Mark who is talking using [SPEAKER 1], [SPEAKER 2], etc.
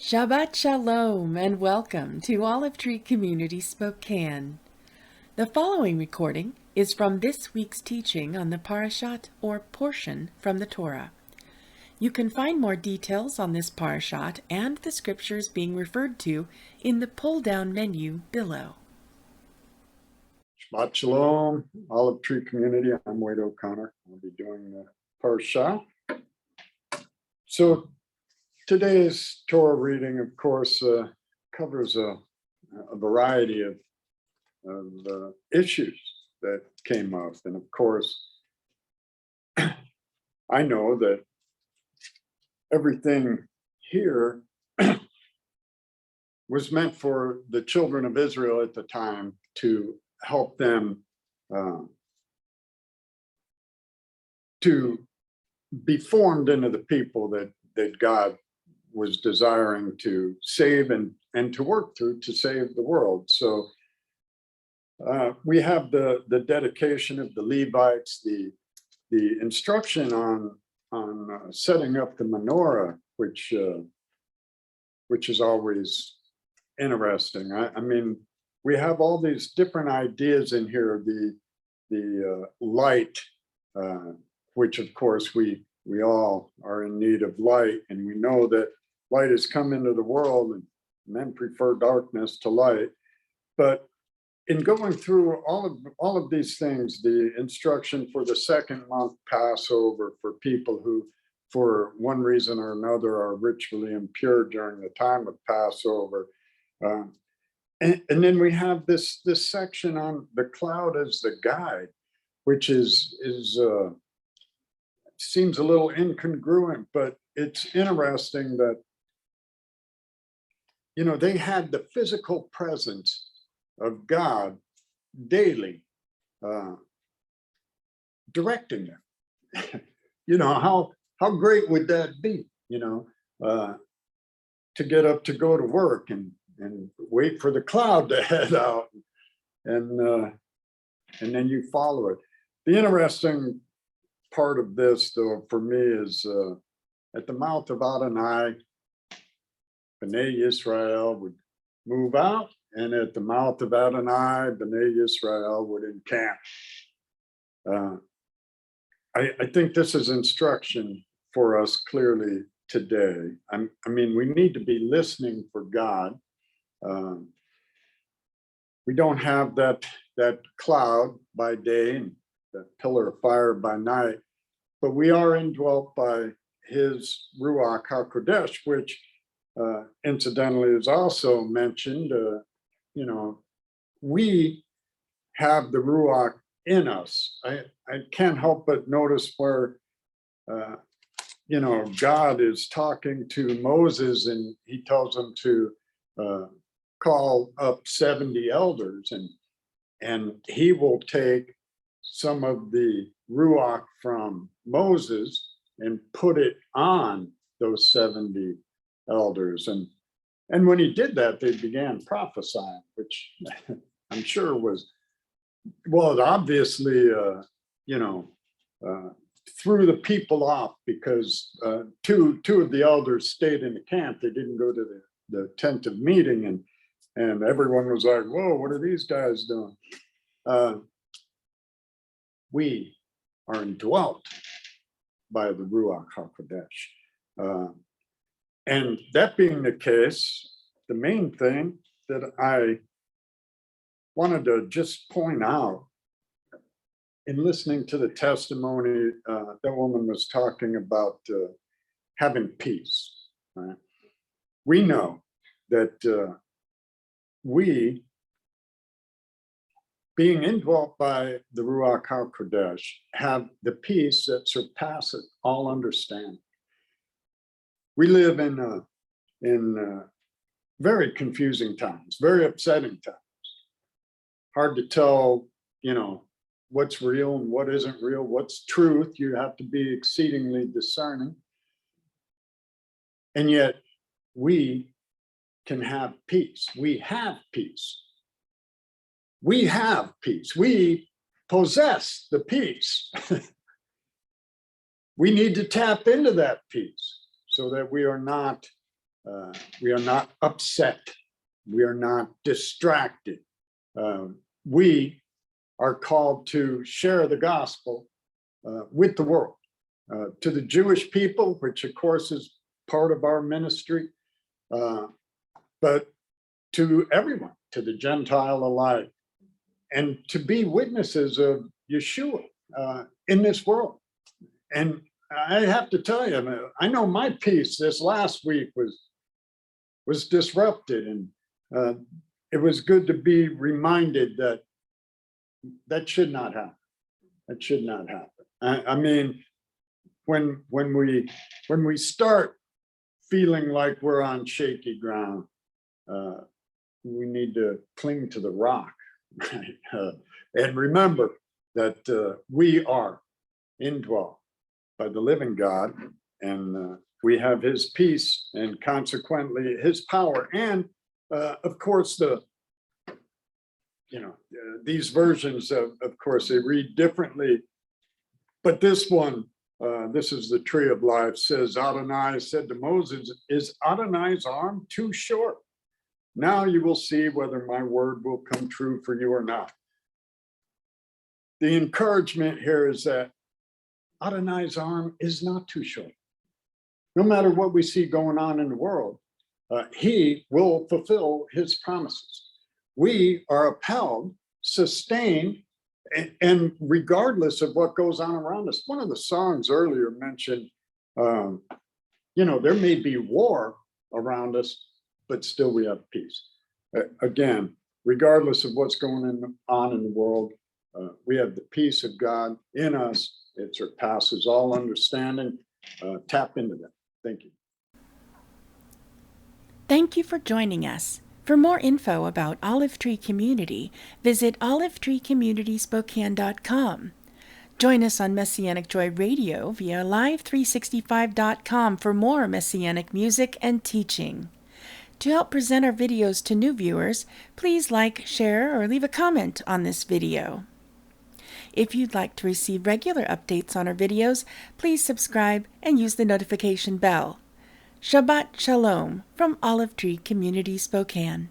[SPEAKER 1] Shabbat Shalom and welcome to all of Tree Community Spokane. The following recording is from this week's teaching on the Parashat, or portion from the Torah. You can find more details on this Parashat and the scriptures being referred to in the pull-down menu below.
[SPEAKER 2] Shabbat Shalom, Olive Tree Community. I'm Wade O'Connor. I'll be doing the Parasha. So today's Torah reading, of course, covers a variety of issues that came up. And of course, I know that everything here was meant for the children of Israel at the time to help them to be formed into the people that God was desiring to save and to work through to save the world. So we have the dedication of the Levites, the instruction on setting up the menorah, which is always interesting. I mean, we have all these different ideas in here. The light, which of course we all are in need of light, and we know that light has come into the world, and men prefer darkness to light. But in going through all of these things, the instruction for the second month Passover for people who, for one reason or another, are ritually impure during the time of Passover. And then we have this section on the cloud as the guide, which seems a little incongruent, but it's interesting that, you know, they had the physical presence of God daily directing them. You know, how great would that be, you know, to get up to go to work and wait for the cloud to head out, and then you follow it. The interesting part of this, though, for me is at the mouth of Adonai, Bnei Yisrael would move out, and at the mouth of Adonai, Bnei Yisrael would encamp. I think this is instruction for us clearly today. I mean, we need to be listening for God. We don't have that cloud by day and that pillar of fire by night, but we are indwelt by his Ruach HaKodesh, which incidentally is also mentioned. You know, we have the Ruach in us. I can't help but notice where, you know, God is talking to Moses, and he tells him to call up 70 elders, and he will take some of the Ruach from Moses and put it on those 70 elders. And when he did that, they began prophesying, which I'm sure was, well, it obviously, you know, threw the people off, because two of the elders stayed in the camp. They didn't go to the tent of meeting, and everyone was like, whoa, what are these guys doing? We are indwelt by the Ruach HaKodesh. And that being the case, the main thing that I wanted to just point out in listening to the testimony, that woman was talking about having peace. Right? We know that we, being indwelt by the Ruach HaKodesh, have the peace that surpasses all understanding. We live in very confusing times, very upsetting times. Hard to tell, you know, what's real and what isn't real, what's truth. You have to be exceedingly discerning. And yet we can have peace. We have peace. We have peace. We possess the peace. We need to tap into that peace so that we are not We are not upset. We are not distracted. We are called to share the gospel with the world, to the Jewish people, which of course is part of our ministry, but to everyone, to the Gentile alike, and to be witnesses of Yeshua in this world. And I have to tell you, I know my peace this last week was disrupted, and it was good to be reminded that that should not happen. That should not happen. I mean, when we start feeling like we're on shaky ground, we need to cling to the rock, right? And remember that we are indwelt by the living God, and we have his peace and consequently his power. And of course, these versions of course, they read differently, but this one, this is the Tree of Life, says, Adonai said to Moses, is Adonai's arm too short? Now you will see whether my word will come true for you or not. The encouragement here is that Adonai's arm is not too short. No matter what we see going on in the world, he will fulfill his promises. We are upheld, sustained, and regardless of what goes on around us. One of the songs earlier mentioned, there may be war around us, but still we have peace. Again, regardless of what's going on in the world, we have the peace of God in us. It surpasses all understanding. Tap into that. Thank you.
[SPEAKER 1] Thank you for joining us. For more info about Olive Tree Community, visit olivetreecommunityspokane.com. Join us on Messianic Joy Radio via live365.com for more Messianic music and teaching. To help present our videos to new viewers, please like, share, or leave a comment on this video. If you'd like to receive regular updates on our videos, please subscribe and use the notification bell. Shabbat Shalom from Olive Tree Community Spokane.